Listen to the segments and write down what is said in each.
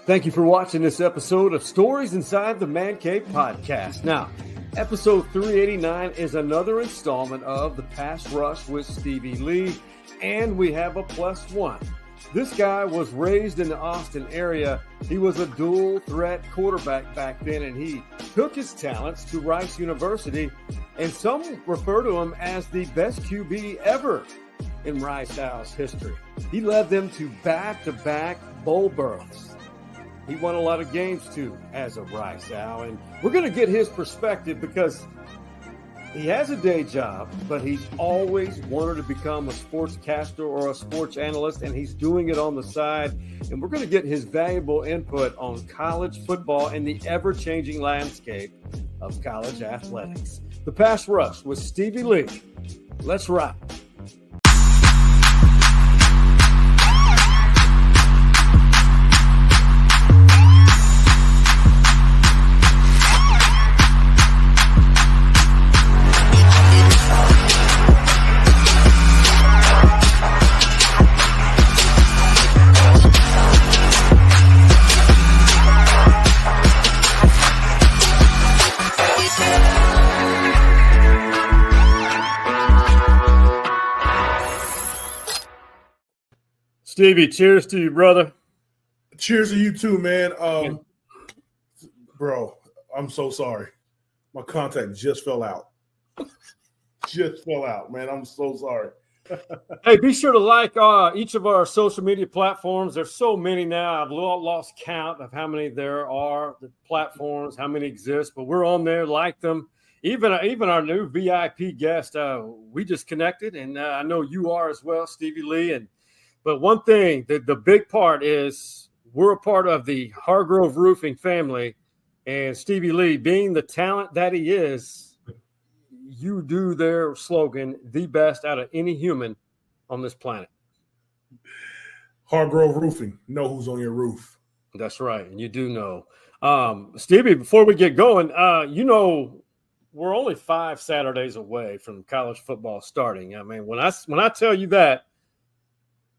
Thank you for watching this episode of Stories Inside the Man Cave podcast. Now, episode 389 is another installment of The Pass Rush with Stevie Lee, and we have a plus one. This guy was raised in the Austin area. He was a dual threat quarterback back then, and he took his talents to Rice University, and some refer to him as the best QB ever in Rice Owls history. He led them to back-to-back bowl berths. He won a lot of games, too, as a Rice Owl. And we're going to get his perspective because he has a day job, but he's always wanted to become a sportscaster or a sports analyst, and he's doing it on the side. And we're going to get his valuable input on college football and the ever-changing landscape of college athletics. The Pass Rush with Stevie Lee. Let's rock. Stevie, cheers to you, brother. Cheers to you too, man. Bro, I'm so sorry. My contact just fell out. Just fell out, man. I'm so sorry. Hey, be sure to like each of our social media platforms. There's so many now. I've lost count of how many there are, the platforms, how many exist, but we're on there. Like them. Even our new VIP guest, we just connected, and I know you are as well, Stevie Lee. But one thing, the big part is we're a part of the Hargrove Roofing family, and Stevie Lee, being the talent that he is, you do their slogan, the best out of any human on this planet. Hargrove Roofing, know who's on your roof. That's right, and you do know. Stevie, before we get going, we're only 5 Saturdays away from college football starting. I mean, when I tell you that,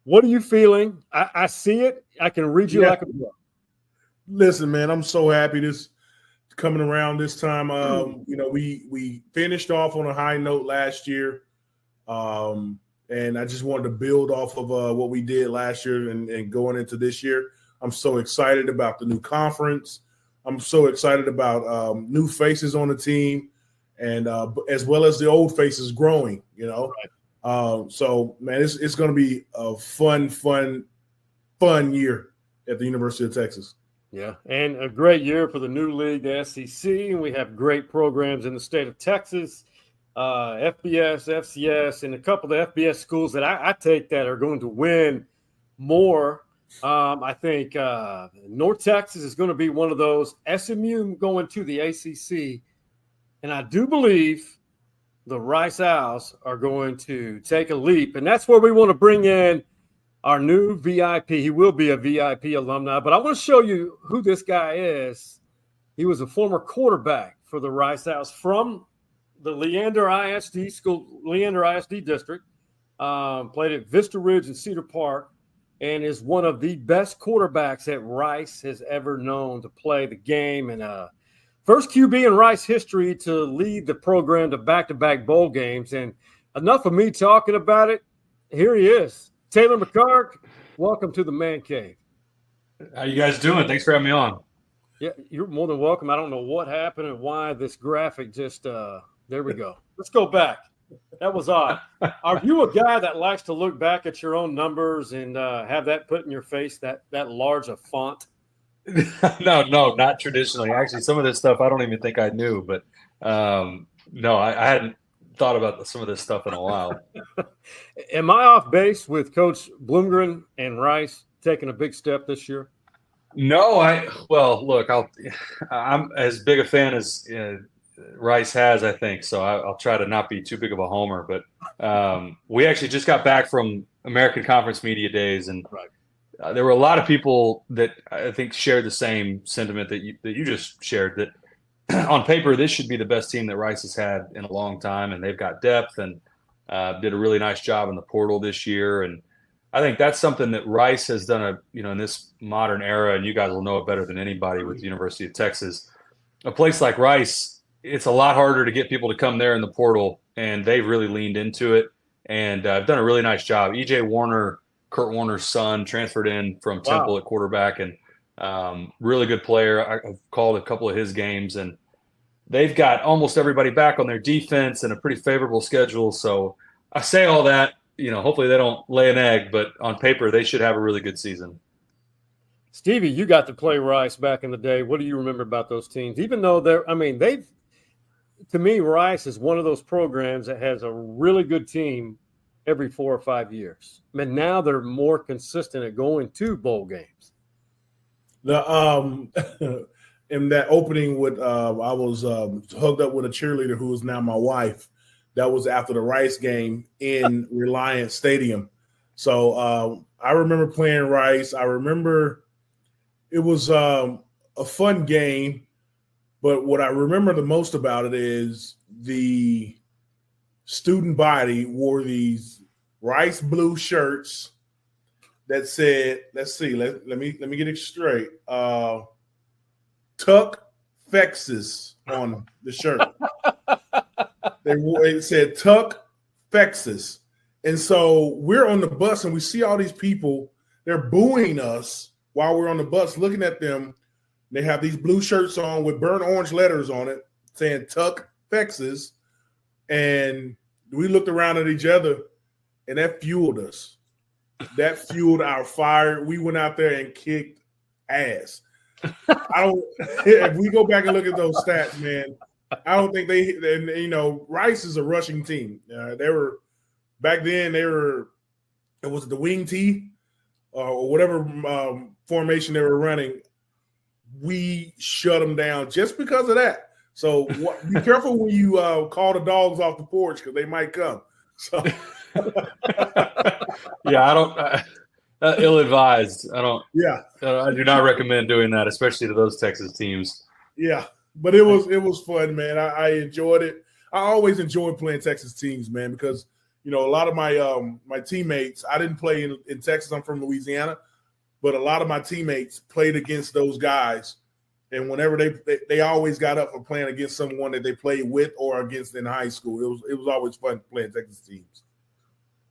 what are you feeling? I see it. I can read you like a book. Listen, man, I'm so happy this coming around this time. We finished off on a high note last year, and I just wanted to build off of what we did last year and going into this year. I'm so excited about the new conference. I'm so excited about new faces on the team, and as well as the old faces growing. Right. So, man, it's going to be a fun year at the University of Texas. Yeah, and a great year for the new league, the SEC. And we have great programs in the state of Texas, FBS, FCS, and a couple of the FBS schools that I take that are going to win more. I think North Texas is going to be one of those. SMU going to the ACC, and I do believe – the Rice Owls are going to take a leap, and that's where we want to bring in our new VIP. He will be a VIP alumni, but I want to show you who this guy is. He was a former quarterback for the Rice Owls from the Leander ISD district, played at Vista Ridge and Cedar Park, and is one of the best quarterbacks that Rice has ever known to play the game. And first QB in Rice history to lead the program to back-to-back bowl games. And enough of me talking about it. Here he is. Taylor McHargue, welcome to the Man Cave. How you guys doing? Thanks for having me on. Yeah, you're more than welcome. I don't know what happened and why this graphic just there we go. Let's go back. That was odd. Are you a guy that likes to look back at your own numbers and have that put in your face, that large a font? No, not traditionally. Actually, some of this stuff I don't even think I knew, but no, I hadn't thought about some of this stuff in a while. Am I off base with Coach Bloomgren and Rice taking a big step this year? No, look, I'm as big a fan as Rice has, I think, so I'll try to not be too big of a homer. But we actually just got back from American Conference Media Days, and there were a lot of people that I think shared the same sentiment that you just shared, that on paper this should be the best team that Rice has had in a long time, and they've got depth and did a really nice job in the portal this year. And I think that's something that Rice has done in this modern era, and you guys will know it better than anybody with the University of Texas. A place like Rice, it's a lot harder to get people to come there in the portal, and they've really leaned into it. And I've done a really nice job. E.J. Warner, Kurt Warner's son, transferred in from Temple at quarterback, and really good player. I've called a couple of his games, and they've got almost everybody back on their defense and a pretty favorable schedule. So I say all that, hopefully they don't lay an egg, but on paper they should have a really good season. Stevie, you got to play Rice back in the day. What do you remember about those teams? Even though to me, Rice is one of those programs that has a really good team every 4 or 5 years. Now they're more consistent at going to bowl games. In that opening with I was hooked up with a cheerleader who is now my wife. That was after the Rice game in Reliance Stadium. So I remember playing Rice. I remember it was a fun game, but what I remember the most about it is the student body wore these Rice blue shirts that said, let's see, let me get it straight. Tuck Fexes on the shirt. It said Tuck Fexes. And so we're on the bus and we see all these people, they're booing us while we're on the bus, looking at them. They have these blue shirts on with burnt orange letters on it saying Tuck Fexes. And we looked around at each other and that fueled us. That fueled our fire. We went out there and kicked ass. If we go back and look at those stats, man, I don't think Rice is a rushing team. They were back then. It was the wing T or whatever formation they were running. We shut them down just because of that. So be careful when you call the dogs off the porch because they might come. So yeah, I don't. Ill-advised. I don't. Yeah, I do not recommend doing that, especially to those Texas teams. Yeah, but it was fun, man. I enjoyed it. I always enjoy playing Texas teams, man, because a lot of my teammates. I didn't play in Texas. I'm from Louisiana, but a lot of my teammates played against those guys, and whenever they always got up for playing against someone that they played with or against in high school. It was always fun playing Texas teams.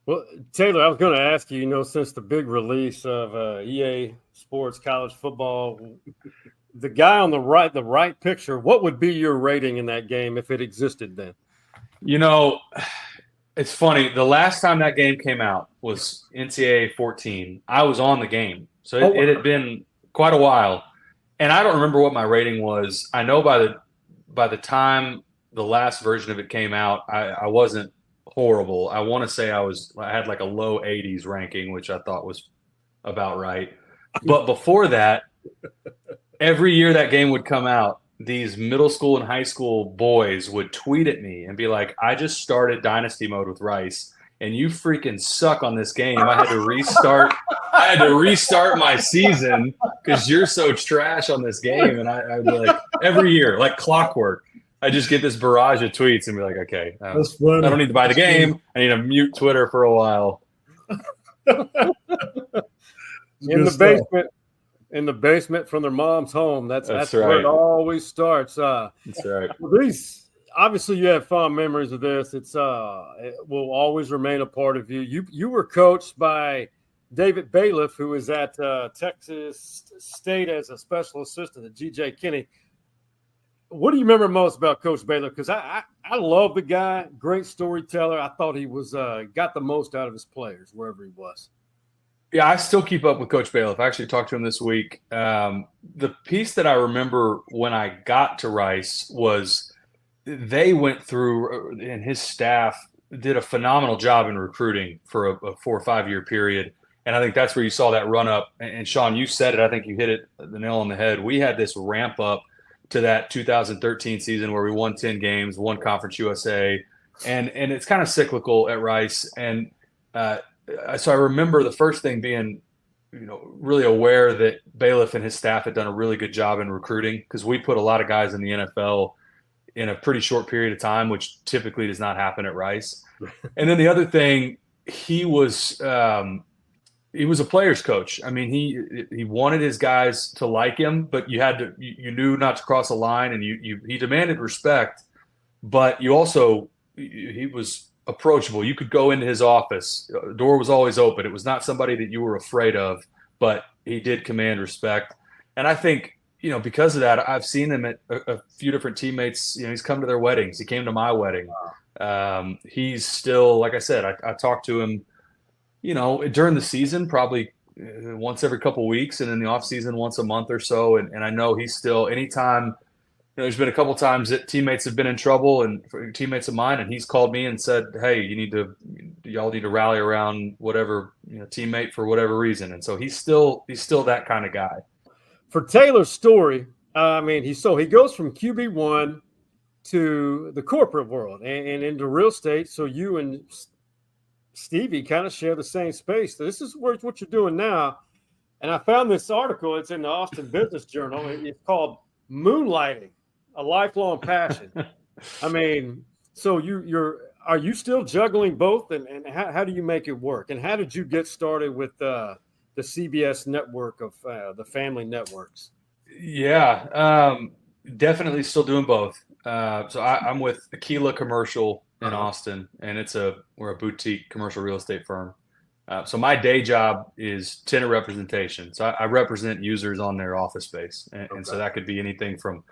Well, Taylor, I was going to ask you, since the big release of EA Sports College Football, the guy on the right picture, what would be your rating in that game if it existed then? It's funny. The last time that game came out was NCAA 14. I was on the game. So it had been quite a while. And I don't remember what my rating was. I know by the time the last version of it came out, I wasn't horrible. I want to say I had like a low 80s ranking, which I thought was about right. But before that, every year that game would come out, these middle school and high school boys would tweet at me and be like, I just started dynasty mode with Rice and you freaking suck on this game. I had to restart my season because you're so trash on this game. And I'd be like, every year, like clockwork, I just get this barrage of tweets and be like, okay, I don't need to buy the game. I need to mute Twitter for a while. In the basement from their mom's home. That's right. Where it always starts. That's right. Obviously you have fond memories of this. It will always remain a part of you. You were coached by David Bailiff, who is at Texas State as a special assistant at G.J. Kinney. What do you remember most about Coach Bailiff? Because I love the guy, great storyteller. I thought he was got the most out of his players wherever he was. Yeah, I still keep up with Coach Bailiff. I actually talked to him this week. The piece that I remember when I got to Rice was they went through, and his staff did a phenomenal job in recruiting for a 4 or 5 year period. And I think that's where you saw that run up. And Sean, you said it. I think you hit the nail on the head. We had this ramp up to that 2013 season where we won 10 games, won Conference USA. And it's kind of cyclical at Rice. And so I remember the first thing being, really aware that Bailiff and his staff had done a really good job in recruiting because we put a lot of guys in the NFL in a pretty short period of time, which typically does not happen at Rice. And then the other thing, he was he was a player's coach. I mean, he wanted his guys to like him, but you knew not to cross a line, and he demanded respect, but he was approachable. You could go into his office. The door was always open. It was not somebody that you were afraid of, but he did command respect. And I think, because of that, I've seen him at a few different teammates. He's come to their weddings. He came to my wedding. He's still, like I said, I talked to him, during the season, probably once every couple of weeks, and in the off season, once a month or so. And I know he's still, anytime, there's been a couple times that teammates have been in trouble, and teammates of mine, and he's called me and said, "Hey, y'all need to rally around whatever teammate for whatever reason." And so he's still that kind of guy. For Taylor's story, he goes from QB1 to the corporate world and into real estate. So you and Stevie kind of share the same space. So this is what you're doing now. And I found this article. It's in the Austin Business Journal. It's called "Moonlighting: A Lifelong Passion." So are you still juggling both, and how do you make it work? And how did you get started with the CBS network of the family networks? Yeah, definitely still doing both. So I'm with Aquila Commercial in Austin, and we're a boutique commercial real estate firm. So my day job is tenant representation. So I represent users on their office space. And so that could be anything from,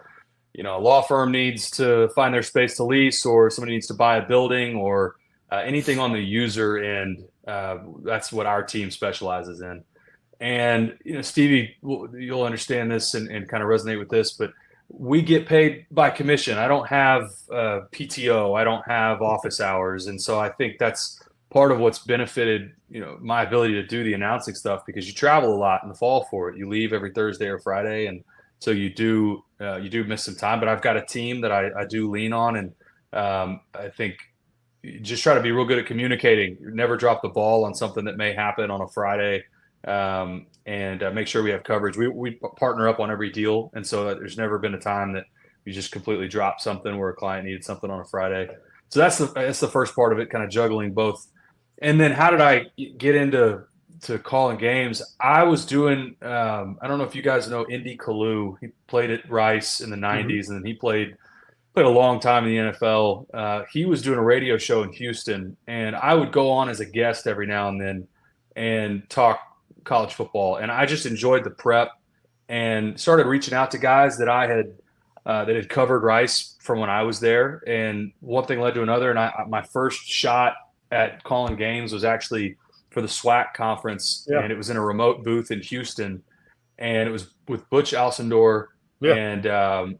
a law firm needs to find their space to lease, or somebody needs to buy a building, or anything on the user end. That's what our team specializes in. And, Stevie, you'll understand this and kind of resonate with this, but we get paid by commission. I don't have PTO. I don't have office hours. And so I think that's part of what's benefited, my ability to do the announcing stuff, because you travel a lot in the fall for it. You leave every Thursday or Friday. And so you do miss some time, but I've got a team that I do lean on. And I think you just try to be real good at communicating. Never drop the ball on something that may happen on a Friday. And make sure we have coverage. We partner up on every deal. And so there's never been a time that we just completely dropped something where a client needed something on a Friday. So that's the first part of it, kind of juggling both. And then how did I get into calling games? I was doing, I don't know if you guys know Indy Kalu. He played at Rice in the 90s, and then he played a long time in the NFL. He was doing a radio show in Houston, and I would go on as a guest every now and then and talk college football. And I just enjoyed the prep and started reaching out to guys that I had that had covered Rice from when I was there. And one thing led to another. And my first shot at calling games was actually for the SWAC conference. Yeah. And it was in a remote booth in Houston, and it was with Butch Alcindor. Yeah. And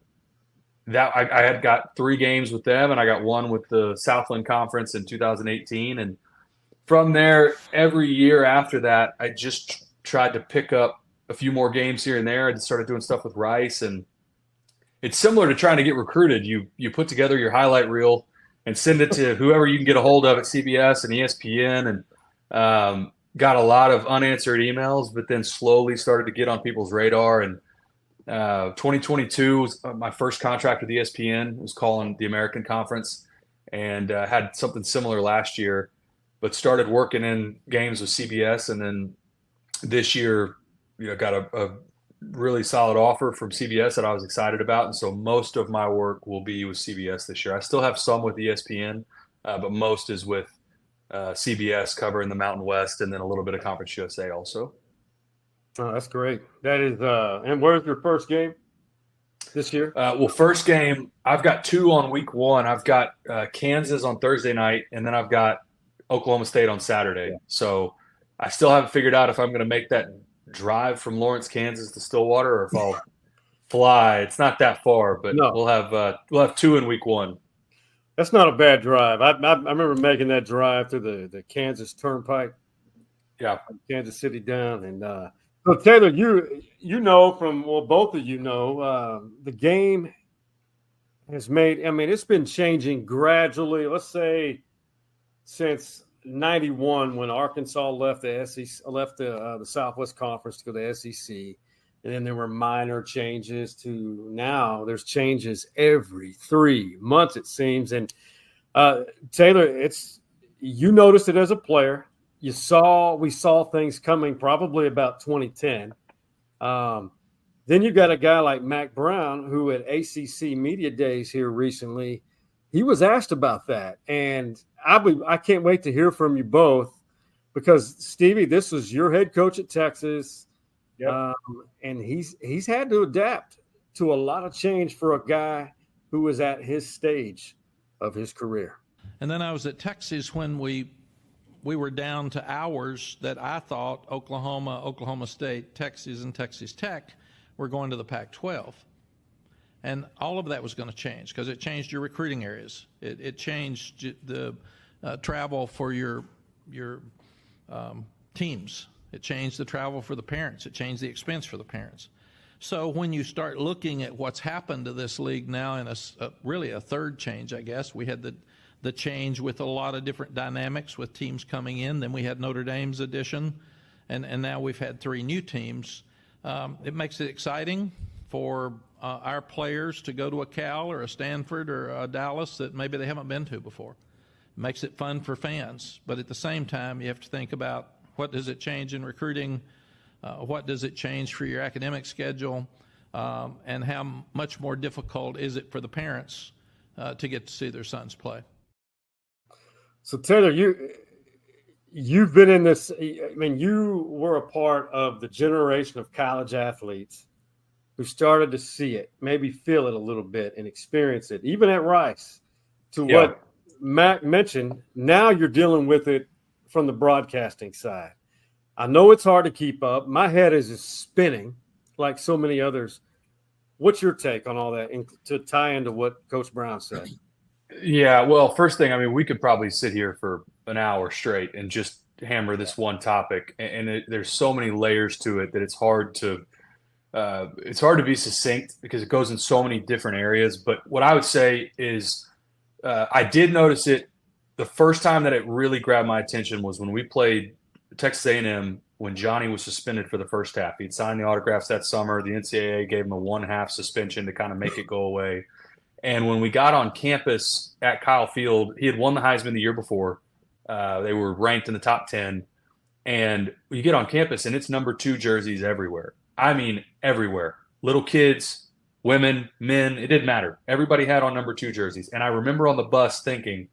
that I had got 3 games with them, and I got 1 with the Southland Conference in 2018. And from there, every year after that, I just tried to pick up a few more games here and there, and started doing stuff with Rice. And it's similar to trying to get recruited. You put together your highlight reel and send it to whoever you can get a hold of at CBS and ESPN, and got a lot of unanswered emails, but then slowly started to get on people's radar. And 2022 was my first contract with ESPN. It was calling the American Conference, and had something similar last year, but started working in games with CBS. And then this year, got a really solid offer from CBS that I was excited about. And so most of my work will be with CBS this year. I still have some with ESPN, but most is with CBS, covering the Mountain West, and then a little bit of Conference USA also. Oh, that's great. That is, and where's your first game this year? Well, first game, I've got 2 on week 1. I've got Kansas on Thursday night, and then I've got Oklahoma State on Saturday. Yeah. So I still haven't figured out if I'm going to make that drive from Lawrence, Kansas to Stillwater, or if I'll fly. It's not that far, but no. We'll have 2 in week 1. That's not a bad drive. I remember making that drive through the Kansas Turnpike. Yeah, Kansas City down. And so Taylor, you know from, well, both of you know, the game has made. It's been changing gradually. Let's say since '91, when Arkansas left the SEC, left the Southwest Conference to go to the SEC, and then there were minor changes to now. There's changes every 3 months, it seems. And Taylor, you noticed it as a player. we saw things coming probably about 2010. Then you got a guy like Mac Brown, who at ACC Media Days here recently, he was asked about that. And I can't wait to hear from you both, because Stevie, this was your head coach at Texas. Yep. And he's had to adapt to a lot of change for a guy who was at his stage of his career. And then I was at Texas when we were down to hours that I thought Oklahoma, Oklahoma State, Texas, and Texas Tech were going to the Pac-12. And all of that was going to change because it changed your recruiting areas. It changed the travel for your teams. It changed the travel for the parents. It changed the expense for the parents. So when you start looking at what's happened to this league now in really a third change, I guess, we had the change with a lot of different dynamics with teams coming in. Then we had Notre Dame's addition, and now we've had 3 new teams. It makes it exciting for our players to go to a Cal or a Stanford or a Dallas that maybe they haven't been to before. It makes it fun for fans. But at the same time, you have to think about what does it change in recruiting, what does it change for your academic schedule, and how much more difficult is it for the parents to get to see their sons play. So Taylor, you've been in this. I mean, you were a part of the generation of college athletes who started to see it, maybe feel it a little bit and experience it, even at Rice. To what Mac mentioned, now you're dealing with it from the broadcasting side. I know it's hard to keep up. My head is just spinning like so many others. What's your take on all that to tie into what Coach Brown said? Yeah, well, first thing, I mean, we could probably sit here for an hour straight and just hammer this one topic, and there's so many layers to it that it's hard to be succinct because it goes in so many different areas. But what I would say is I did notice it. The first time that it really grabbed my attention was when we played Texas A&M when Johnny was suspended for the first half. He'd signed the autographs that summer. The NCAA gave him a 1-half suspension to kind of make it go away. And when we got on campus at Kyle Field, he had won the Heisman the year before. They were ranked in the top 10. And you get on campus, and it's number 2 jerseys everywhere. I mean, everywhere. Little kids, women, men, it didn't matter. Everybody had on number 2 jerseys. And I remember on the bus thinking,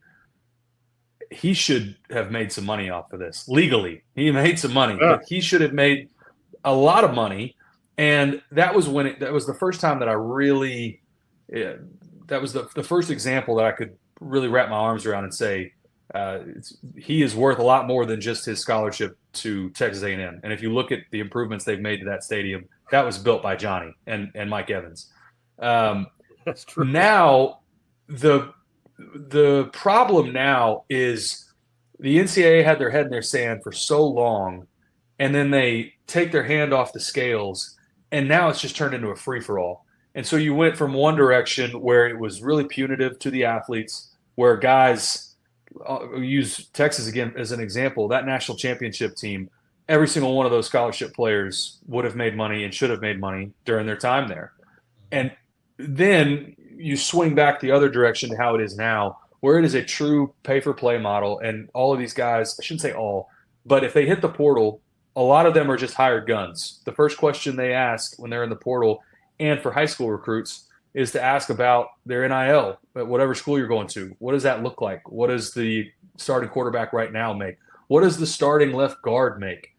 he should have made some money off of this. Legally, he made some money. But he should have made a lot of money. And that was that was the first time that I really that was the first example that I could really wrap my arms around and say he is worth a lot more than just his scholarship to Texas A&M. And if you look at the improvements they've made to that stadium, that was built by Johnny and Mike Evans. That's true. Now, the problem now is the NCAA had their head in their sand for so long, and then they take their hand off the scales, and now it's just turned into a free-for-all. And so you went from one direction where it was really punitive to the athletes, where guys use Texas again as an example. That national championship team, every single one of those scholarship players would have made money and should have made money during their time there. And then you swing back the other direction to how it is now, where it is a true pay-for-play model. And all of these guys, I shouldn't say all, but if they hit the portal, a lot of them are just hired guns. The first question they ask when they're in the portal, and for high school recruits, is to ask about their NIL at whatever school you're going to. What does that look like? What does the starting quarterback right now make? What does the starting left guard make?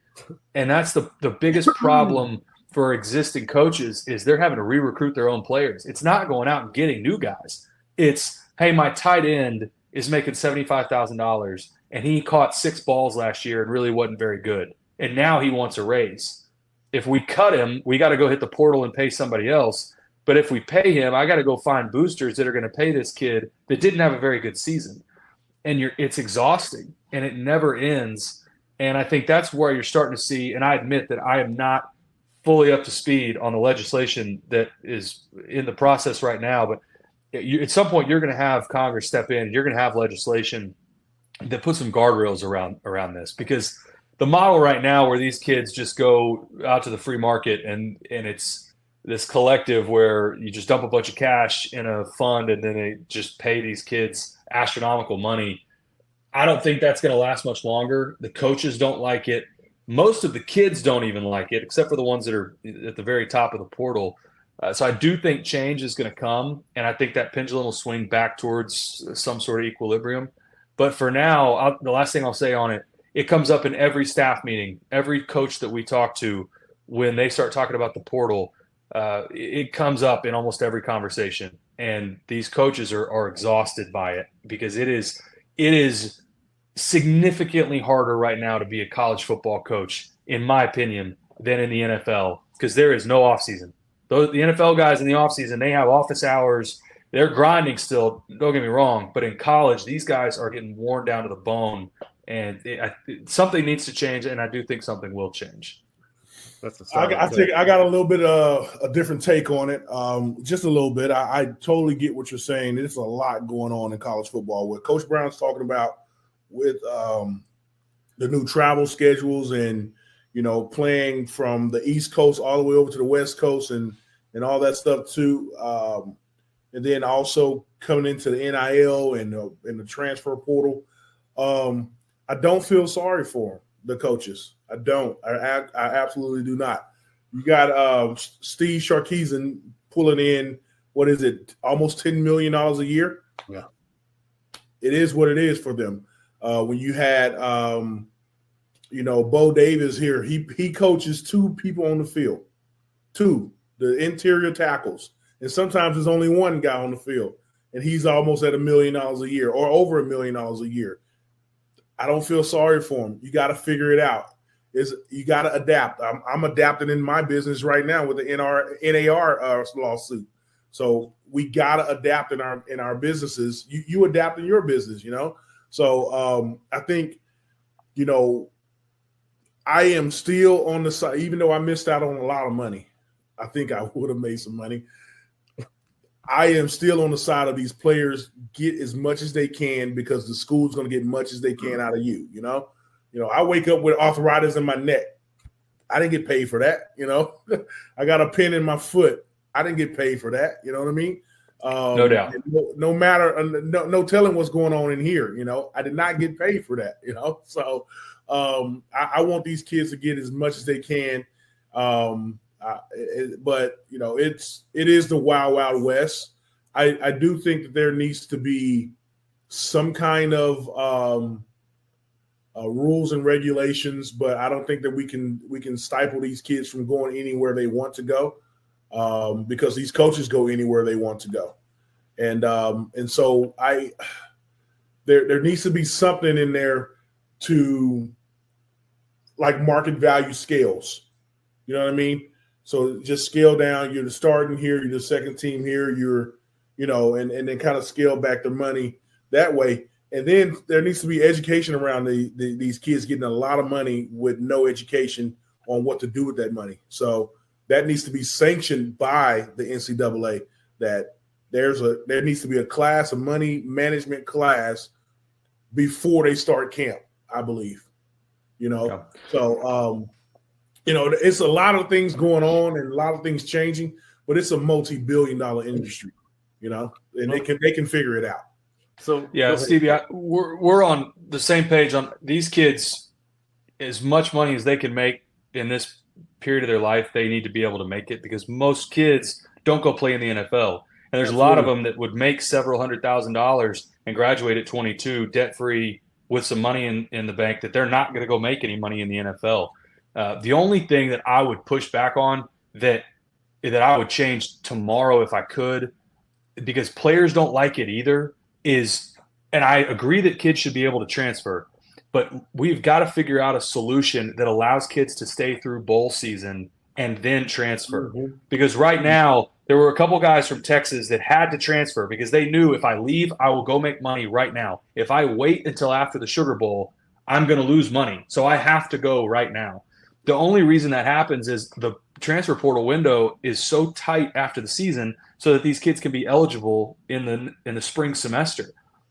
And that's the biggest problem for existing coaches is they're having to re-recruit their own players. It's not going out and getting new guys. It's, hey, my tight end is making $75,000, and he caught 6 balls last year and really wasn't very good. And now he wants a raise. If we cut him, we got to go hit the portal and pay somebody else. But if we pay him, I got to go find boosters that are going to pay this kid that didn't have a very good season. And it's exhausting, and it never ends. And I think that's where you're starting to see, and I admit that I am not fully up to speed on the legislation that is in the process right now. But at some point, you're going to have Congress step in, and you're going to have legislation that puts some guardrails around this, because the model right now where these kids just go out to the free market and it's this collective where you just dump a bunch of cash in a fund and then they just pay these kids astronomical money. I don't think that's going to last much longer. The coaches don't like it. Most of the kids don't even like it, except for the ones that are at the very top of the portal. So I do think change is going to come, and I think that pendulum will swing back towards some sort of equilibrium. But for now, the last thing I'll say on it, it comes up in every staff meeting, every coach that we talk to, when they start talking about the portal, it comes up in almost every conversation. And these coaches are exhausted by it because it is significantly harder right now to be a college football coach, in my opinion, than in the NFL because there is no offseason. The NFL guys in the offseason, they have office hours. They're grinding still, don't get me wrong. But in college, these guys are getting worn down to the bone. And something needs to change, and I do think something will change. I got a little bit of a different take on it, just a little bit. I totally get what you're saying. There's a lot going on in college football. What Coach Brown's talking about with the new travel schedules and, playing from the East Coast all the way over to the West Coast and all that stuff too. And then also coming into the NIL and the transfer portal. I don't feel sorry for them, the coaches. I don't. I absolutely do not. You got Steve Sarkeesian pulling in, what is it, almost $10 million a year? Yeah. It is what it is for them. When you had, Bo Davis here, he coaches two people on the field, the interior tackles. And sometimes there's only one guy on the field, and he's almost at $1 million a year or over $1 million a year. I don't feel sorry for him. You got to figure it out. You got to adapt. I'm adapting in my business right now with the NAR lawsuit. So we got to adapt in our businesses. You adapt in your business, So I think, I am still on the side, even though I missed out on a lot of money. I think I would have made some money. I am still on the side of these players get as much as they can because the school's going to get much as they can out of you. I wake up with arthritis in my neck. I didn't get paid for that. I got a pin in my foot. I didn't get paid for that. You know what I mean? No doubt. No matter, no telling what's going on in here. I did not get paid for that. So I want these kids to get as much as they can. But it is the wild, wild west. I do think that there needs to be some kind of rules and regulations, but I don't think that we can stifle these kids from going anywhere they want to go, because these coaches go anywhere they want to go, and so there needs to be something in there to like market value scales. You know what I mean? So just scale down. You're the starting here. You're the second team here. You're, and then kind of scale back the money that way. And then there needs to be education around these kids getting a lot of money with no education on what to do with that money. So that needs to be sanctioned by the NCAA. That there needs to be a class, a money management class, before they start camp, I believe. Yeah. So. It's a lot of things going on and a lot of things changing, but it's a multi-billion-dollar industry, and they can figure it out. So yeah, Stevie, we're on the same page on these kids. As much money as they can make in this period of their life, they need to be able to make it, because most kids don't go play in the NFL, and there's a lot of them that would make several $100,000 and graduate at 22, debt-free, with some money in the bank, that they're not going to go make any money in the NFL. The only thing that I would push back on that I would change tomorrow if I could, because players don't like it either, is, and I agree that kids should be able to transfer, but we've got to figure out a solution that allows kids to stay through bowl season and then transfer. Mm-hmm. Because right now, there were a couple guys from Texas that had to transfer because they knew, if I leave, I will go make money right now. If I wait until after the Sugar Bowl, I'm going to lose money. So I have to go right now. The only reason that happens is the transfer portal window is so tight after the season, so that these kids can be eligible in the spring semester.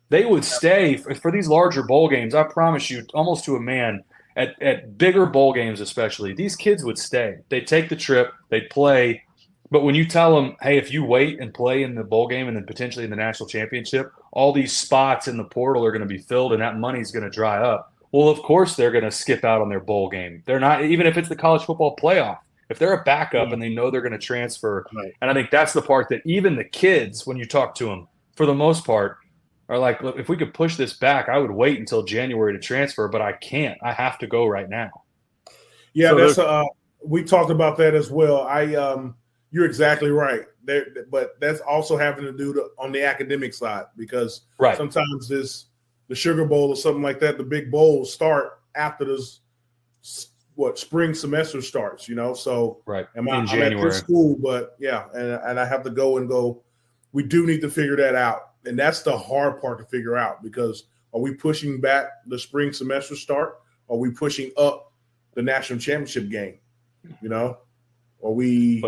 They would stay for these larger bowl games. I promise you, almost to a man, at bigger bowl games especially, these kids would stay. They'd take the trip, they'd play. But when you tell them, hey, if you wait and play in the bowl game and then potentially in the national championship, all these spots in the portal are going to be filled and that money's going to dry up. Well, of course they're going to skip out on their bowl game. They're not, even if it's the college football playoff. If they're a backup and they know they're going to transfer, and I think that's the part that even the kids, when you talk to them, for the most part, are like, look, if we could push this back, I would wait until January to transfer, but I can't. I have to go right now. Yeah, so that's we talked about that as well. You're exactly right. But that's also having to do on the academic side, because sometimes the Sugar Bowl or something like that, the big bowls start after this spring semester starts, So I'm at this school, but and I have to go. We do need to figure that out, and that's the hard part to figure out, because are we pushing back the spring semester start? Are we pushing up the national championship game? Are we?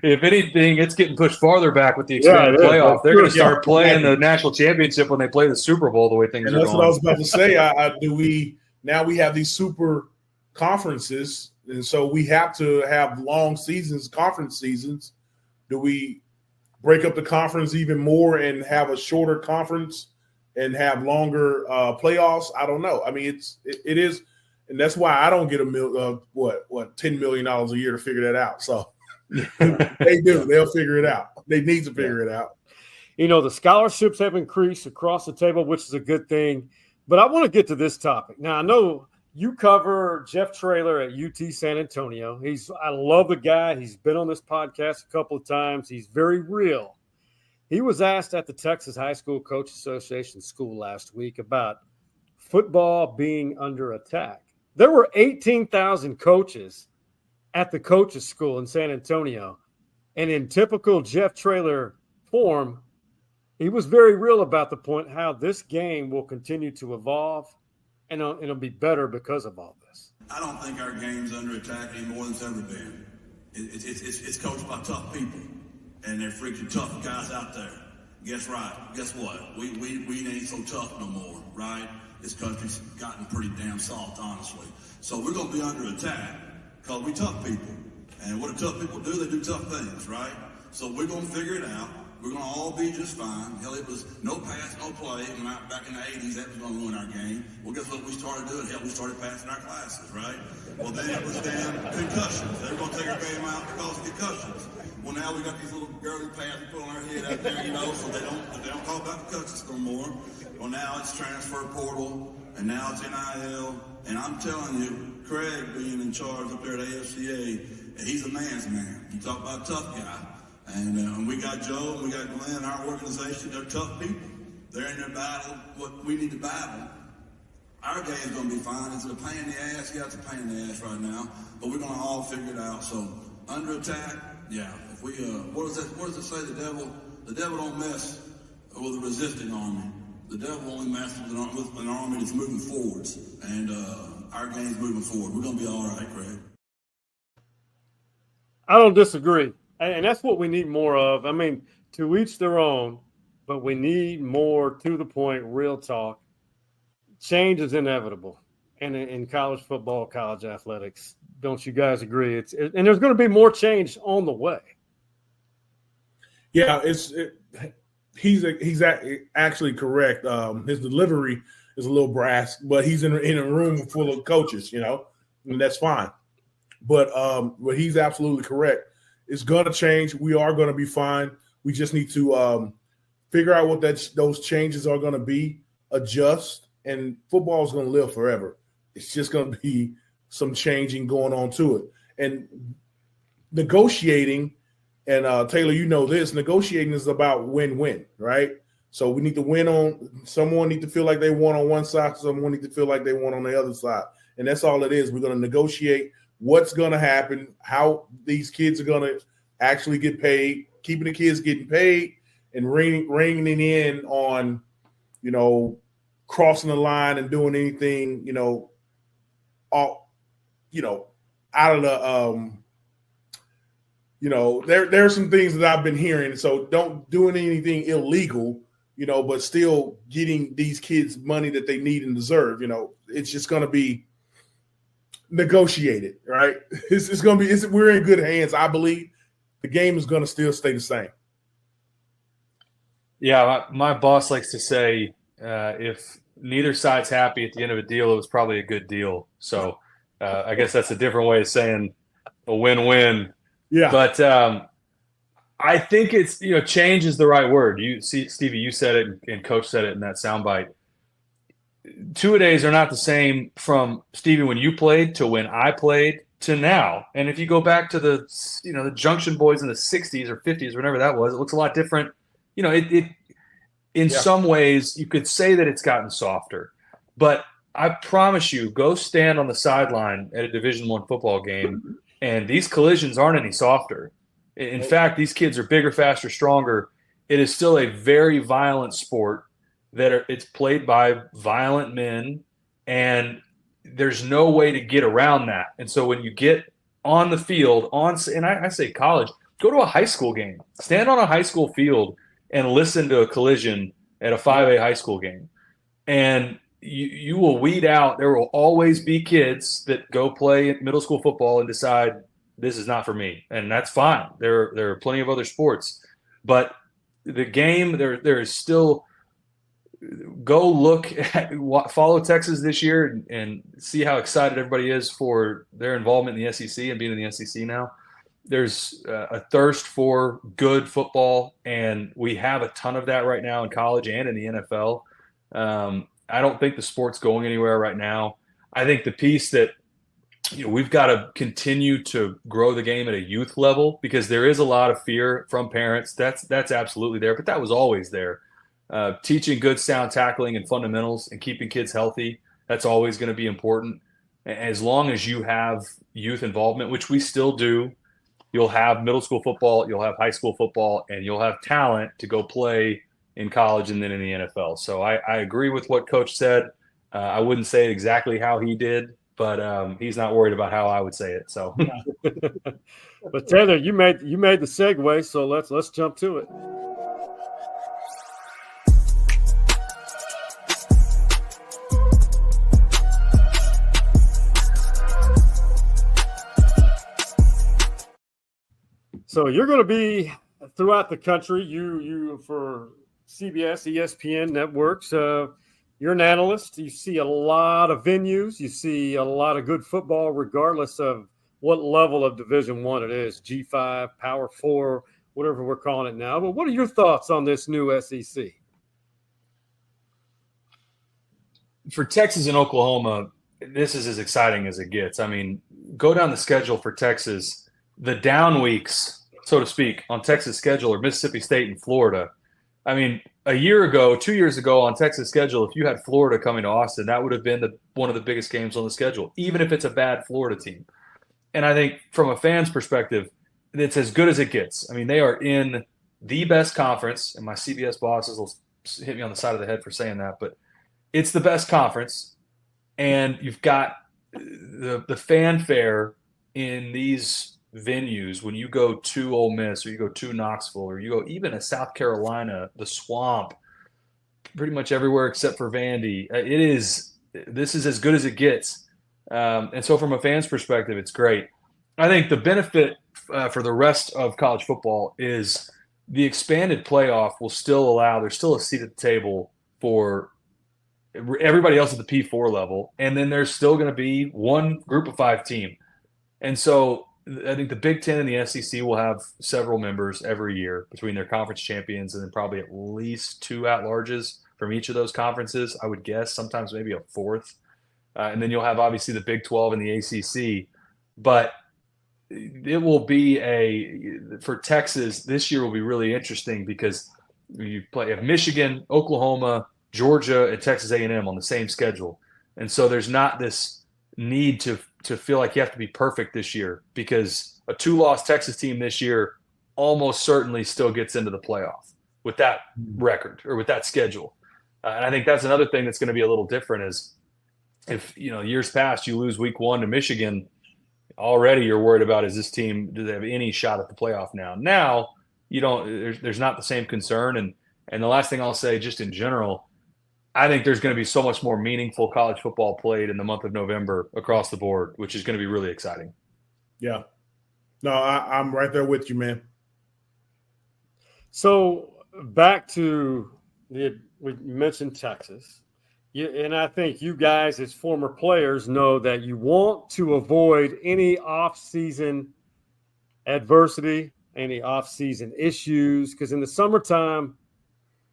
If anything, it's getting pushed farther back with the expanded playoff. They're going to start playing the national championship when they play the Super Bowl. The way things are going. That's what I was about to say. Do we now? We have these super conferences, and so we have to have long seasons, conference seasons. Do we break up the conference even more and have a shorter conference and have longer playoffs? I don't know. I mean, it is, and that's why I don't get $10 million a year to figure that out. So they do. They'll figure it out. They need to figure it out. The scholarships have increased across the table, which is a good thing. But I want to get to this topic. Now, I know you cover Jeff Traylor at UT San Antonio. I love the guy. He's been on this podcast a couple of times. He's very real. He was asked at the Texas High School Coach Association school last week about football being under attack. There were 18,000 coaches at the coaches school in San Antonio. And in typical Jeff Traylor form, he was very real about the point how this game will continue to evolve, and it'll be better because of all this. I don't think our game's under attack any more than it's ever been. It's coached by tough people, and they're freaking tough guys out there. Guess what? We ain't so tough no more, right? This country's gotten pretty damn soft, honestly. So we're going to be under attack because we tough people. And what do tough people do? They do tough things, right? So we're going to figure it out. We're going to all be just fine. Hell, it was no pass, no play. Back in the 80s, that was going to ruin our game. Well, guess what we started doing? Hell, we started passing our classes, right? Well, then it was damn concussions. They were going to take our game out because of concussions. Well, now we got these little girly pads we put on our head out there, so they don't talk about concussions no more. Well, now it's transfer portal, and now it's NIL. And I'm telling you, Craig being in charge up there at AFCA, he's a man's man. You talk about a tough guy. And we got Joe, we got Glenn, our organization. They're tough people. They're in their battle, what we need to battle. Our game's going to be fine. Is it a pain in the ass? Yeah, it's a pain in the ass right now. But we're going to all figure it out. So, under attack, yeah. If we, what does it say? The devil don't mess with a resisting army. The devil only messes with an army that's moving forwards. And our game's moving forward. We're going to be all right, Craig. I don't disagree. And that's what we need more of. I mean, to each their own, but we need more to the point, real talk. Change is inevitable. And in college football, college athletics, don't you guys agree? And there's going to be more change on the way. Yeah, he's actually correct. His delivery is a little brass, but he's in a room full of coaches, and that's fine. But he's absolutely correct. It's going to change. We are going to be fine. We just need to figure out what those changes are going to be, adjust, and football is going to live forever. It's just going to be some changing going on to it. And negotiating, and Taylor, negotiating is about win-win, right? So we need to win on – someone need to feel like they won on one side, someone need to feel like they won on the other side. And that's all it is. We're going to negotiate what's going to happen, how these kids are going to actually get paid, keeping the kids getting paid, and reining in on, crossing the line and doing anything, out of the, there are some things that I've been hearing. So don't doing anything illegal, but still getting these kids money that they need and deserve. It's just going to be negotiated, right? It's going to be. We're in good hands, I believe. The game is going to still stay the same. Yeah, my boss likes to say if neither side's happy at the end of a deal, it was probably a good deal. So I guess that's a different way of saying a win-win. Yeah. But I think it's, change is the right word. You see, Stevie, you said it and Coach said it in that soundbite. Two-a-days are not the same from, Stevie, when you played to when I played to now. And if you go back to the Junction Boys in the 60s or 50s, whenever that was, it looks a lot different. In some ways, you could say that it's gotten softer. But I promise you, go stand on the sideline at a Division I football game, and these collisions aren't any softer. In fact, these kids are bigger, faster, stronger. It is still a very violent sport it's played by violent men, and there's no way to get around that. And so when you get on the field, and I say college, go to a high school game. Stand on a high school field and listen to a collision at a 5A high school game. And you will weed out. There will always be kids that go play middle school football and decide this is not for me, and that's fine. There are plenty of other sports, but the game there is still. Go look at follow Texas this year and see how excited everybody is for their involvement in the SEC and being in the SEC now. There's a thirst for good football, and we have a ton of that right now in college and in the NFL. I don't think the sport's going anywhere right now. I think the piece that we've got to continue to grow the game at a youth level, because there is a lot of fear from parents. That's absolutely there, but that was always there. Teaching good sound tackling and fundamentals and keeping kids healthy, that's always going to be important. As long as you have youth involvement, which we still do, you'll have middle school football, you'll have high school football, and you'll have talent to go play in college and then in the NFL. So I agree with what Coach said. I wouldn't say it exactly how he did, but he's not worried about how I would say it. So, but Taylor, you made the segue, so let's jump to it. So you're going to be throughout the country. You for CBS, ESPN networks. You're an analyst. You see a lot of venues. You see a lot of good football, regardless of what level of Division I it is, G5, Power 4, whatever we're calling it now. But what are your thoughts on this new SEC? For Texas and Oklahoma, this is as exciting as it gets. I mean, go down the schedule for Texas. The down weeks, so to speak, on Texas' schedule are Mississippi State and Florida. I mean, 2 years ago on Texas' schedule, if you had Florida coming to Austin, that would have been one of the biggest games on the schedule, even if it's a bad Florida team. And I think from a fan's perspective, it's as good as it gets. I mean, they are in the best conference, and my CBS bosses will hit me on the side of the head for saying that, but it's the best conference, and you've got the fanfare in these venues when you go to Ole Miss or you go to Knoxville or you go even to South Carolina, the Swamp, pretty much everywhere except for Vandy. This is as good as it gets. And so from a fan's perspective, it's great. I think the benefit for the rest of college football is the expanded playoff will still allow, there's still a seat at the table for everybody else at the P4 level. And then there's still going to be one group of 5 team. And so I think the Big Ten and the SEC will have several members every year between their conference champions and then probably at least 2 at-larges from each of those conferences, I would guess, sometimes maybe a 4th. And then you'll have obviously the Big 12 and the ACC. But it will be for Texas, this year will be really interesting because you have Michigan, Oklahoma, Georgia, and Texas A&M on the same schedule. And so there's not this need to feel like you have to be perfect this year, because a 2-loss Texas team this year almost certainly still gets into the playoff with that record or with that schedule. And I think that's another thing that's going to be a little different is if, years past you lose week 1 to Michigan, already you're worried about, is this team, do they have any shot at the playoff now? Now, there's not the same concern. And the last thing I'll say just in general, I think there's going to be so much more meaningful college football played in the month of November across the board, which is going to be really exciting. Yeah. No, I'm right there with you, man. So back to we mentioned Texas. And I think you guys, as former players, know that you want to avoid any off-season adversity, any off-season issues, because in the summertime,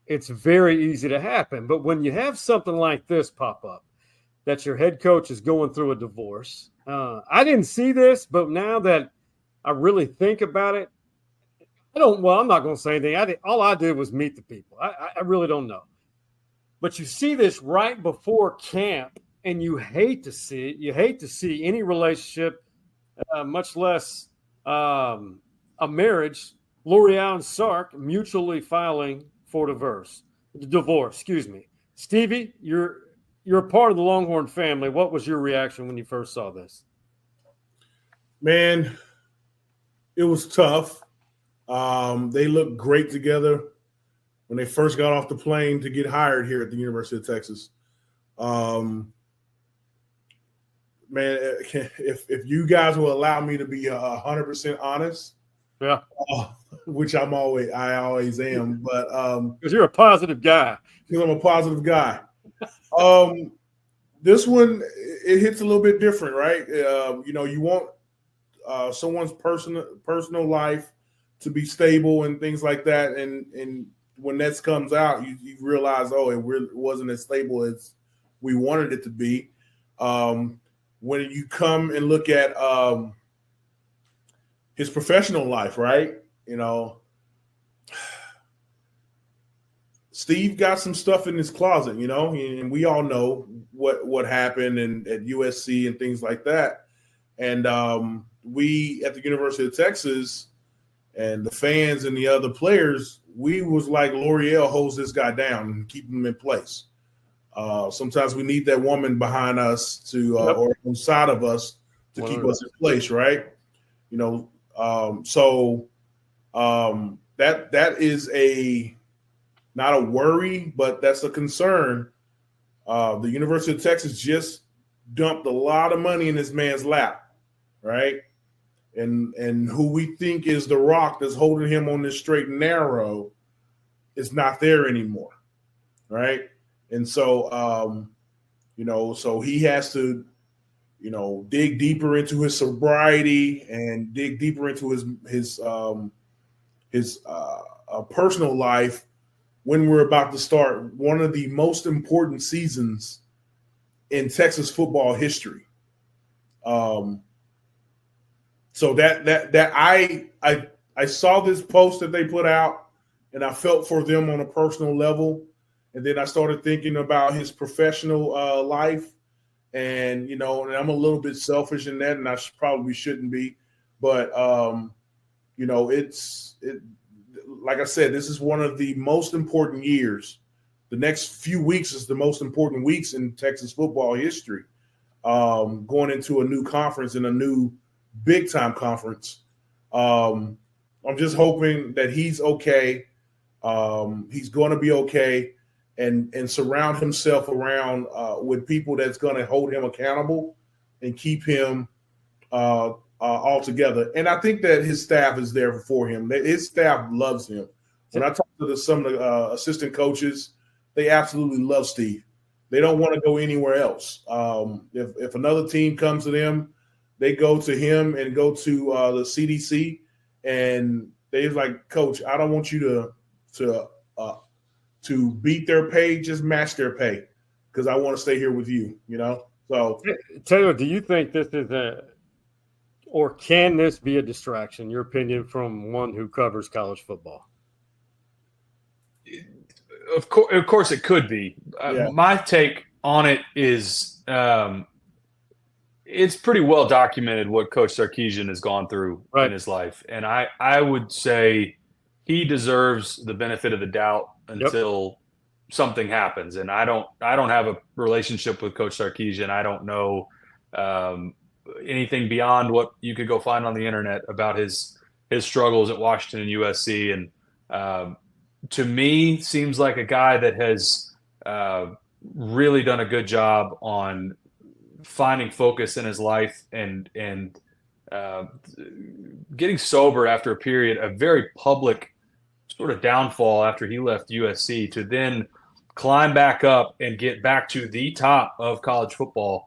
it's very easy to happen. But when you have something like this pop up, that your head coach is going through a divorce, I didn't see this, but now that I really think about it, I'm not going to say anything. All I did was meet the people. I really don't know. But you see this right before camp, and you hate to see it. You hate to see any relationship, much less a marriage, L'Oreal and Sark mutually filing for divorce. Excuse me. Stevie, you're a part of the Longhorn family. What was your reaction when you first saw this? Man, it was tough. They looked great together when they first got off the plane to get hired here at the University of Texas. Man, if you guys will allow me to be 100% honest, yeah, which I always am, but because you're a positive guy. Because I'm a positive guy. This one, it hits a little bit different, right? You want someone's personal life to be stable and things like that, and when that comes out, you realize, it wasn't as stable as we wanted it to be. When you come and look at his professional life, right? Steve got some stuff in his closet, and we all know what happened at USC and things like that. And we at the University of Texas and the fans and the other players, we was like, L'Oreal holds this guy down and keep him in place. Sometimes we need that woman behind us or on side of us to keep us in place, right? That is not a worry, but that's a concern. The University of Texas just dumped a lot of money in this man's lap, right? And who we think is the rock that's holding him on this straight and narrow is not there anymore, right? And so, so he has to, dig deeper into his sobriety and dig deeper into his personal life when we're about to start one of the most important seasons in Texas football history. So that I saw this post that they put out, and I felt for them on a personal level. And then I started thinking about his professional life, and and I'm a little bit selfish in that, and I probably shouldn't be, but like I said, this is one of the most important years. The next few weeks is the most important weeks in Texas football history. Going into a new conference and a new big-time conference. I'm just hoping that he's okay. He's going to be okay, and surround himself around with people that's going to hold him accountable and keep him all together. And I think that his staff is there for him. His staff loves him. When I talk to some of the assistant coaches, they absolutely love Steve. They don't want to go anywhere else. If another team comes to them, they go to him and go to the CDC, and they're like, Coach, I don't want you to beat their pay, just match their pay, because I want to stay here with you. So Taylor, do you think this is or can this be a distraction? Your opinion from one who covers college football? Of course, it could be. My take on it is it's pretty well documented what Coach Sarkeesian has gone through in his life, and I would say he deserves the benefit of the doubt until something happens. And I don't have a relationship with Coach Sarkeesian. I don't know anything beyond what you could go find on the internet about his struggles at Washington and USC, and to me, seems like a guy that has really done a good job on finding focus in his life and getting sober after a period, a very public sort of downfall after he left USC to then climb back up and get back to the top of college football.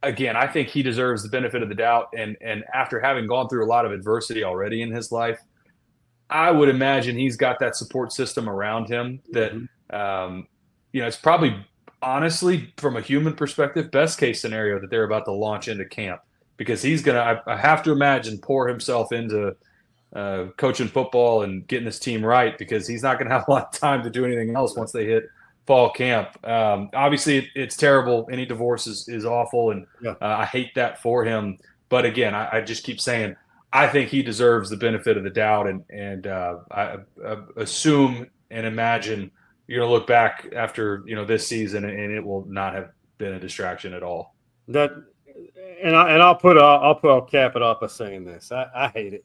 Again, I think he deserves the benefit of the doubt. And after having gone through a lot of adversity already in his life, I would imagine he's got that support system around him that, it's probably, honestly, from a human perspective, best case scenario that they're about to launch into camp, because he's going to, I have to imagine, pour himself into coaching football and getting this team right, because he's not going to have a lot of time to do anything else once they hit fall camp. Obviously, it's terrible. Any divorce is awful, and I hate that for him. But again, I just keep saying, I think he deserves the benefit of the doubt, and I assume and imagine you're going to look back after this season, and it will not have been a distraction at all. I'll cap it off by saying this. I hate it.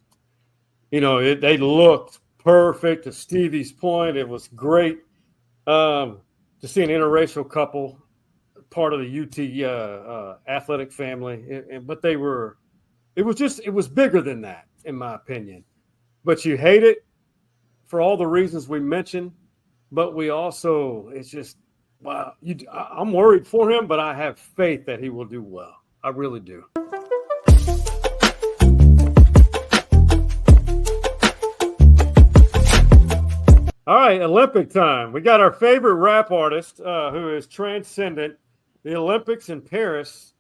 They looked perfect. To Stevie's point, it was great to see an interracial couple, part of the UT athletic family. But it was bigger than that, in my opinion. But you hate it for all the reasons we mentioned. But we also, it's just, wow. I'm worried for him, but I have faith that he will do well. I really do. All right, Olympic time. We got our favorite rap artist who is transcendent. The Olympics in Paris,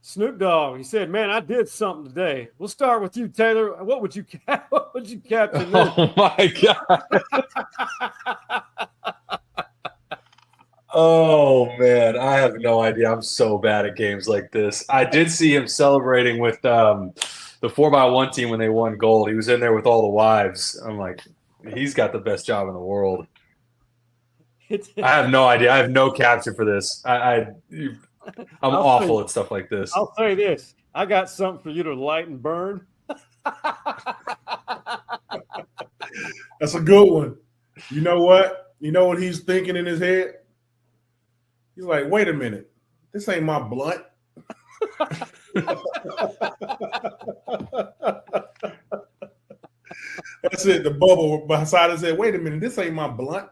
Snoop Dogg. He said, "Man, I did something today." We'll start with you, Taylor. What would you capture? Oh my God! Oh man, I have no idea. I'm so bad at games like this. I did see him celebrating with the 4x1 team when they won gold. He was in there with all the wives. I'm like, he's got the best job in the world. I have no idea. I have no capture for this. I'm awful at stuff like this. I'll say this. I got something for you to light and burn. That's a good one. You know what? You know what he's thinking in his head? He's like, wait a minute. This ain't my blunt. That's it. The bubble beside his head. Wait a minute. This ain't my blunt.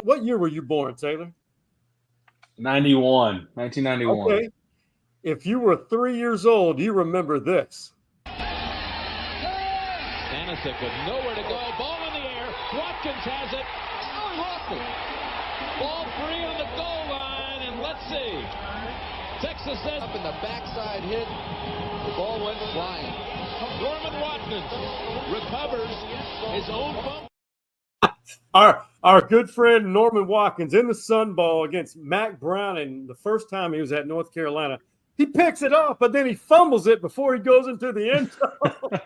What year were you born, Taylor? 1991. Okay. If you were 3 years old, you remember this. Stanisic with nowhere to go. Ball in the air. Watkins has it. Oh, he lost it. Ball free on the goal line, and let's see. Texas says up in the backside hit. The ball went flying. Norman Watkins recovers his own bump. Our good friend Norman Watkins in the Sun Bowl against Mac Brown, and the first time he was at North Carolina, he picks it up, but then he fumbles it before he goes into the end zone.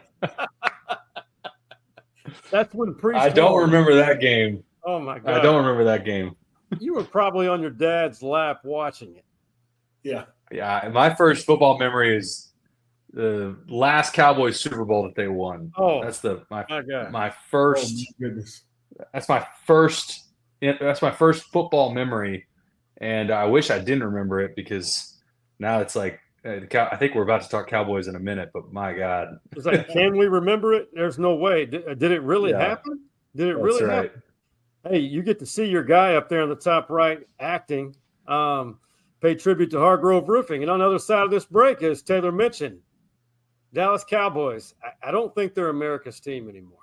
That's when Priest. I don't remember that game. Oh my God! I don't remember that game. You were probably on your dad's lap watching it. Yeah. My first football memory is the last Cowboys Super Bowl that they won. Oh, that's my Oh, first. my goodness. That's my first football memory, and I wish I didn't remember it, because now it's like I think we're about to talk Cowboys in a minute, but my God, it's like, can we remember it? There's no way. Did it really happen? Did it really happen? Hey, you get to see your guy up there on the top right acting. Pay tribute to Hargrove Roofing, and on the other side of this break, as Taylor mentioned, Dallas Cowboys. I don't think they're America's team anymore.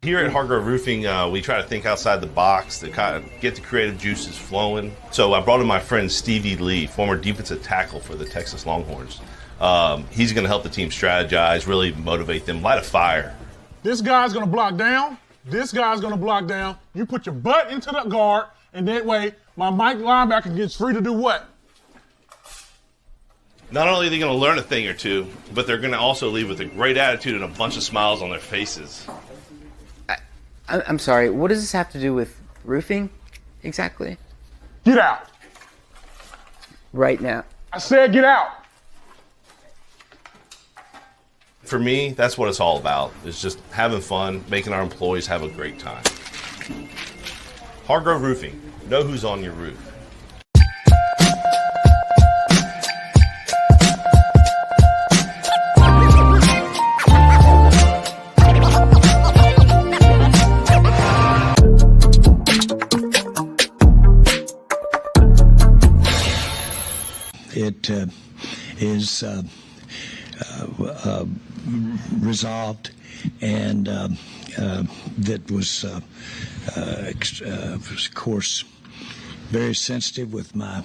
Here at Hargrove Roofing, we try to think outside the box to kind of get the creative juices flowing. So I brought in my friend Stevie Lee, former defensive tackle for the Texas Longhorns. He's going to help the team strategize, really motivate them, light a fire. This guy's going to block down. This guy's going to block down. You put your butt into the guard, and that way my Mike linebacker gets free to do what? Not only are they going to learn a thing or two, but they're going to also leave with a great attitude and a bunch of smiles on their faces. I'm sorry, what does this have to do with roofing exactly? Get out. Right now. I said get out. For me, that's what it's all about. It's just having fun, making our employees have a great time. Hargrove Roofing. Know who's on your roof. was resolved, and that was, of course, very sensitive with my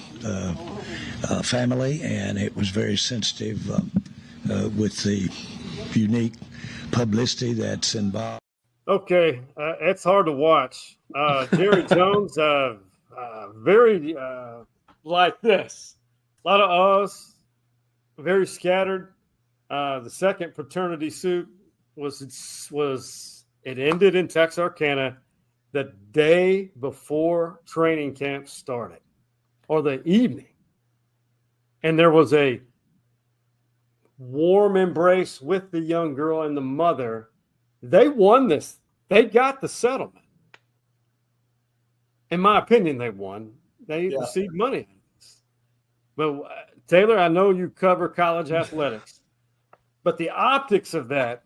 family, and it was very sensitive with the unique publicity that's involved. Okay, it's hard to watch. Jerry Jones, very like this. A lot of uhs, very scattered. The second fraternity suit it ended in Texarkana the day before training camp started, or the evening. And there was a warm embrace with the young girl and the mother. They won this. They got the settlement. In my opinion, they won. They received money out of this. But Taylor, I know you cover college athletics, but the optics of that,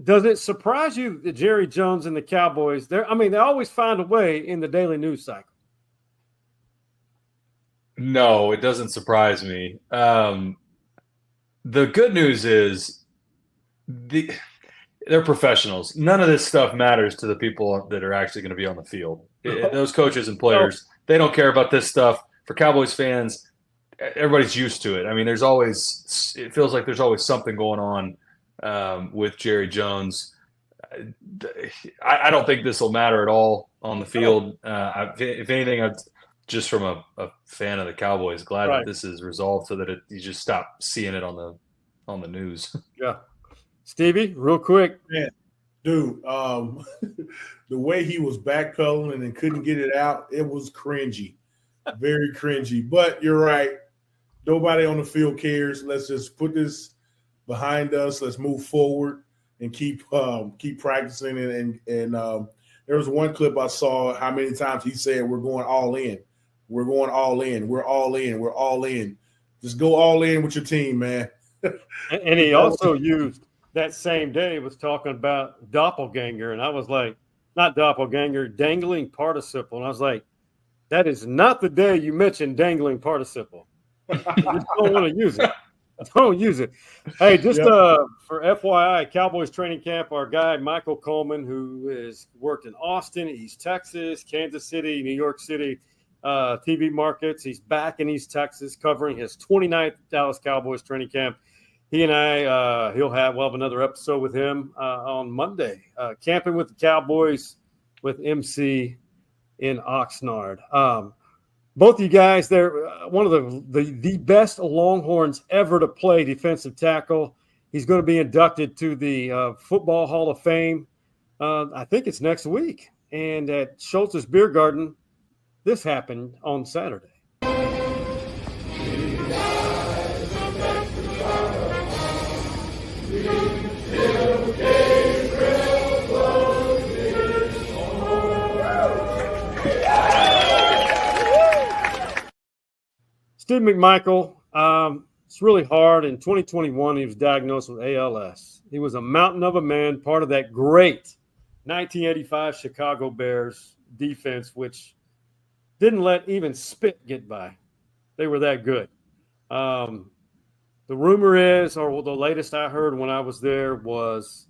does it surprise you that Jerry Jones and the Cowboys, they always find a way in the daily news cycle? No, it doesn't surprise me. The good news is they're professionals. None of this stuff matters to the people that are actually going to be on the field. Those coaches and players, they don't care about this stuff. For Cowboys fans, everybody's used to it. I mean, it feels like there's always something going on with Jerry Jones. I don't think this will matter at all on the field. If anything, I'm just from a fan of the Cowboys, glad that this is resolved so that you just stop seeing it on the news. Yeah. Stevie, real quick. Man, dude, the way he was backpedaling and couldn't get it out, it was cringy. Very cringy. But you're right. Nobody on the field cares. Let's just put this behind us. Let's move forward and keep practicing. And there was one clip I saw how many times he said, "We're going all in. We're going all in. We're all in. We're all in." Just go all in with your team, man. And he also used that same day was talking about doppelganger, and I was like, not doppelganger, dangling participle. And I was like, that is not the day you mentioned dangling participle. You just don't want to use it. Don't use it. Hey, just for FYI, Cowboys training camp, our guy Michael Coleman, who has worked in Austin, East Texas, Kansas City, New York City TV markets. He's back in East Texas covering his 29th Dallas Cowboys training camp. He and I, we'll have another episode with him on Monday, camping with the Cowboys with MC in Oxnard. Both of you guys, they're one of the best Longhorns ever to play defensive tackle. He's going to be inducted to the Football Hall of Fame. I think it's next week. And at Schultz's Beer Garden, this happened on Saturday. Steve McMichael, it's really hard. In 2021, he was diagnosed with ALS. He was a mountain of a man, part of that great 1985 Chicago Bears defense, which didn't let even spit get by. They were that good. The rumor is, or the latest I heard when I was there, was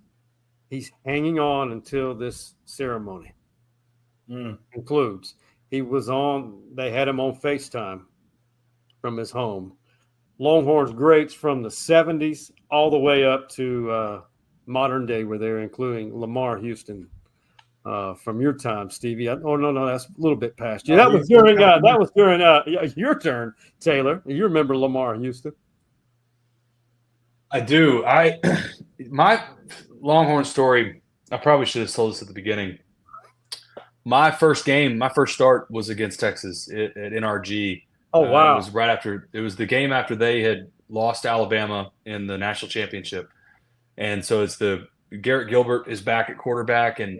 he's hanging on until this ceremony concludes. They had him on FaceTime from his home. Longhorns greats from the 70s all the way up to modern day were there, including Lamar Houston from your time, Stevie. No, that's a little bit past you. That was during your turn, Taylor. You remember Lamar Houston? I do. My Longhorn story, I probably should have told this at the beginning. My first start was against Texas at NRG. Oh, wow. It was the game after they had lost Alabama in the national championship. And so Garrett Gilbert is back at quarterback, and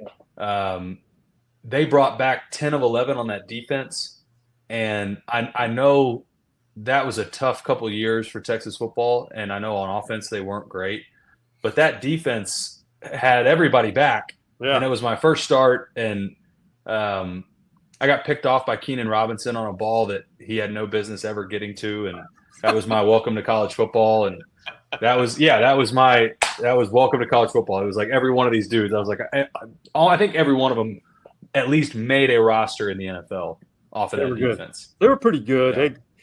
they brought back 10 of 11 on that defense. And I know that was a tough couple of years for Texas football, and I know on offense they weren't great. But that defense had everybody back, and it was my first start, and I got picked off by Keenan Robinson on a ball that he had no business ever getting to, and That was my welcome to college football, and that was welcome to college football. It was like every one of these dudes. I was like, I think every one of them at least made a roster in the NFL off of that defense. They were pretty good.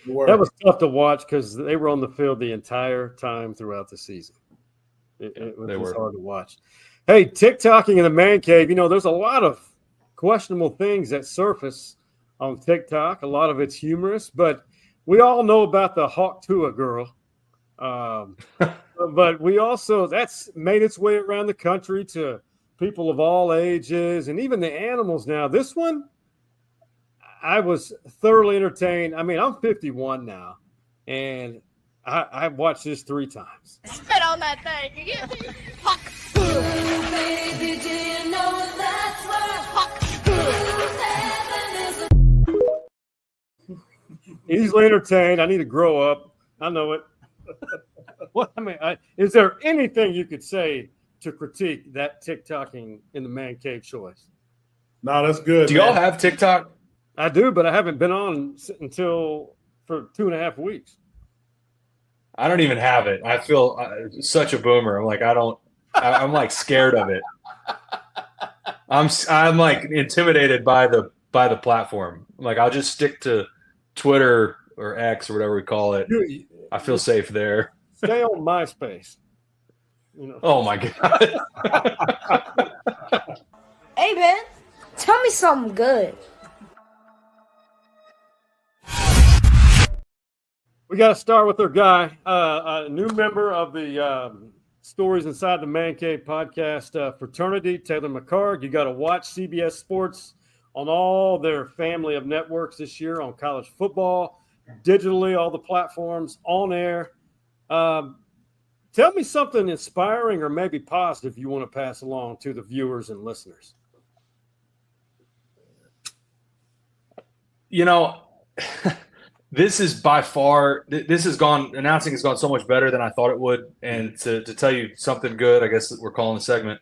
Yeah. That was tough to watch because they were on the field the entire time throughout the season. It was hard to watch. Hey, TikToking in the man cave. There's a lot of questionable things that surface on TikTok. A lot of it's humorous, but we all know about the Hawk Tua girl. But we also, that's made its way around the country to people of all ages and even the animals now. This one, I was thoroughly entertained. I mean, I'm 51 now, and I watched this 3 times. Spit on that thing. You get me? Hawk. Baby, do you know that's where Hawk. Easily entertained. I need to grow up. I know it. Is there anything you could say to critique that TikToking in the man cave choice? No, that's good. Do y'all have TikTok? I do, but I haven't been on for 2.5 weeks. I don't even have it. I feel such a boomer. I'm like, I'm like scared of it. I'm like intimidated by the platform. Like, I'll just stick to Twitter or X or whatever we call it. I feel safe there. Stay on MySpace. Oh my God. Hey, man, tell me something good. We got to start with our guy, a new member of the Stories Inside the Man Cave podcast fraternity, Taylor McHargue. You got to watch CBS Sports on all their family of networks this year on college football, digitally, all the platforms, on air. Tell me something inspiring or maybe positive you want to pass along to the viewers and listeners. This is by far – announcing has gone so much better than I thought it would. And to tell you something good, I guess we're calling the segment,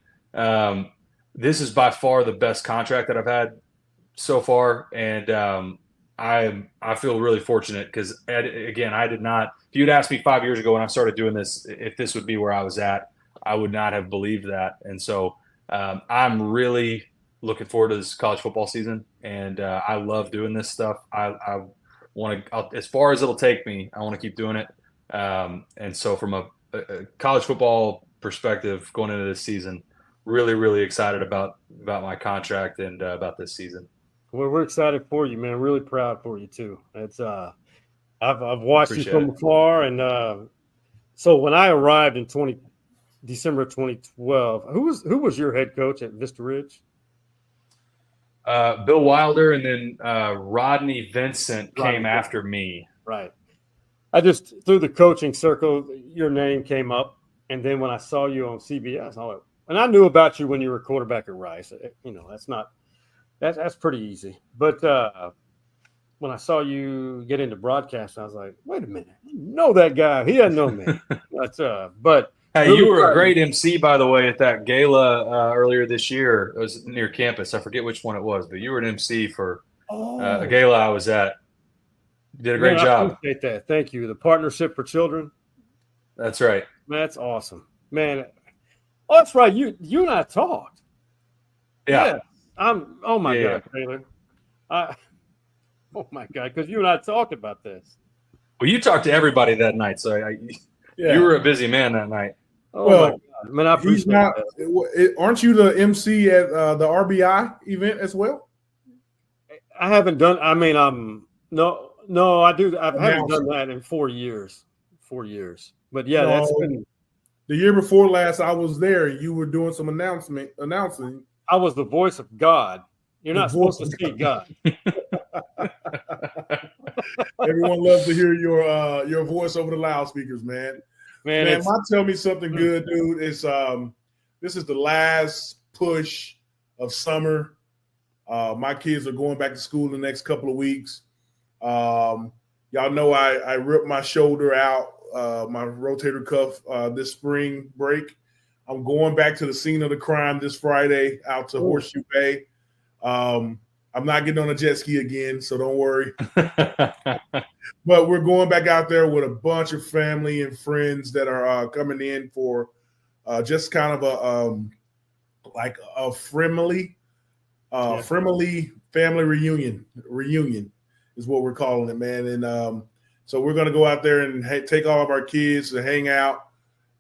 this is by far the best contract that I've had so far. And I feel really fortunate because, again, I did not – if you'd asked me 5 years ago when I started doing this, if this would be where I was at, I would not have believed that. And so I'm really looking forward to this college football season. And I love doing this stuff. I want to, as far as it'll take me, I want to keep doing it. And so from a college football perspective going into this season, really, really excited about my contract and about this season. Well, we're excited for you, man. Really proud for you too. It's I've watched you from afar, and so when I arrived in December 2012, who was your head coach at Vista Ridge? Bill Wilder, and then Rodney Vincent came after me. Right. I just, through the coaching circle, your name came up, and then when I saw you on CBS, and I knew about you when you were quarterback at Rice. That's pretty easy. But when I saw you get into broadcast, I was like, wait a minute, I know that guy. He doesn't know me. But hey, you were a great MC, by the way, at that gala earlier this year. It was near campus. I forget which one it was, but you were an MC for a gala I was at. You did a great job. I appreciate that. Thank you. The Partnership for Children. That's right. That's awesome, man. Oh, that's right. You and I talked. Yeah. Oh my God, Taylor. Oh my God, because you and I talked about this. Well, you talked to everybody that night, so you were a busy man that night. Oh my God. Man, I appreciate that. Aren't you the MC at the RBI event as well? I haven't done. I mean, no, I do. I haven't done that in 4 years. 4 years, but yeah, that's been the year before last. I was there. You were doing some announcing. I was the voice of God. You're not supposed to see God. Everyone loves to hear your voice over the loudspeakers, man. Man, tell me something good, dude. It's this is the last push of summer. My kids are going back to school the next couple of weeks. Y'all know I ripped my shoulder out, my rotator cuff this spring break. I'm going back to the scene of the crime this Friday out to Horseshoe Bay. I'm not getting on a jet ski again, so don't worry. But we're going back out there with a bunch of family and friends that are coming in for just kind of a friendly family reunion is what we're calling it, man. And so we're going to go out there and take all of our kids to hang out.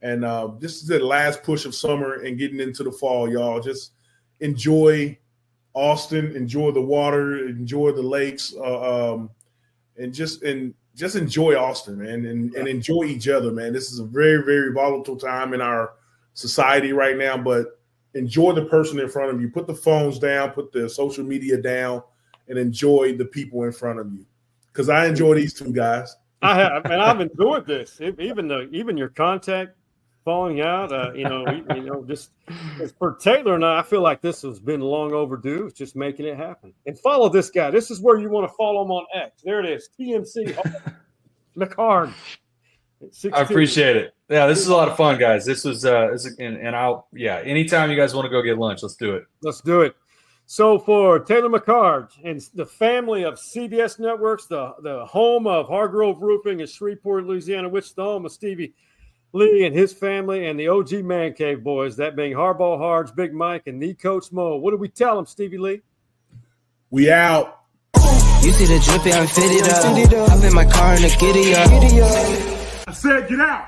And this is the last push of summer and getting into the fall, y'all. Just enjoy Austin, enjoy the water, enjoy the lakes, and just enjoy Austin, man, and enjoy each other, man. This is a very, very volatile time in our society right now, but enjoy the person in front of you. Put the phones down, put the social media down, and enjoy the people in front of you. Because I enjoy these two guys. I've enjoyed this. Even your contact falling out, just for Taylor and I feel like this has been long overdue. It's just making it happen. And follow this guy. This is where you want to follow him on X. There it is. TMC McHargue. I appreciate it. Yeah, this is a lot of fun, guys. This was anytime you guys want to go get lunch, let's do it. Let's do it. So for Taylor McHargue and the family of CBS Networks, the home of Hargrove Roofing in Shreveport, Louisiana, which is the home of Stevie Lee and his family, and the OG Man Cave boys, that being Hardball Hards, Big Mike, and the Coach Mo. What do we tell them, Stevie Lee? We out. You see the drippy, I'm fitted up. Hop in my car and a giddy up. I said get out.